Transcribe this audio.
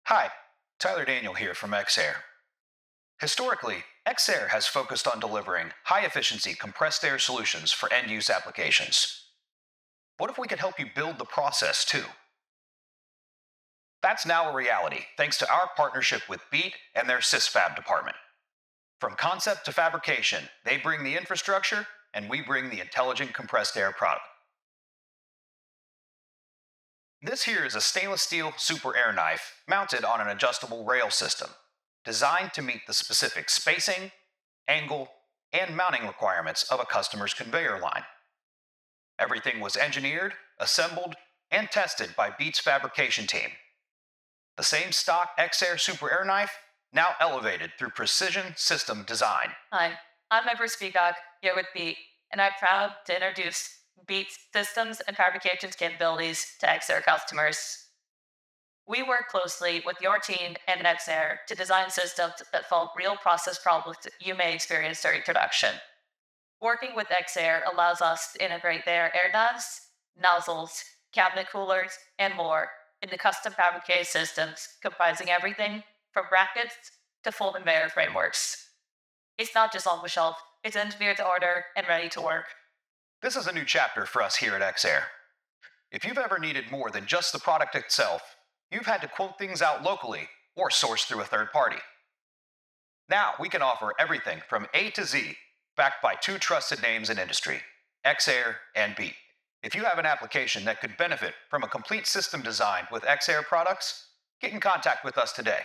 Hi, Tyler Daniel here from EXAIR. Historically, EXAIR has focused on delivering high-efficiency compressed air solutions for end-use applications. What if we could help you build the process too? That's now a reality thanks to our partnership with BETE and their SysFab department. From concept to fabrication, they bring the infrastructure and we bring the intelligent compressed air product. This here is a stainless steel Super Air Knife mounted on an adjustable rail system, designed to meet the specific spacing, angle, and mounting requirements of a customer's conveyor line. Everything was engineered, assembled, and tested by BEAT's fabrication team. The same stock EXAIR Super Air Knife, now elevated through precision system design. Hi, I'm Everest Peacock here with Beat, and I'm proud to introduce Beat's systems and fabrications capabilities to EXAIR customers. We work closely with your team and EXAIR to design systems that solve real process problems that you may experience during production. Working with EXAIR allows us to integrate their air ducts, nozzles, cabinet coolers, and more into custom fabricated systems comprising everything from brackets to full conveyor frameworks. It's not just on the shelf, it's engineered to order and ready to work. This is a new chapter for us here at EXAIR. If you've ever needed more than just the product itself, you've had to quote things out locally or source through a third party. Now we can offer everything from A to Z, backed by two trusted names in industry, EXAIR and BETE. If you have an application that could benefit from a complete system design with EXAIR products, get in contact with us today.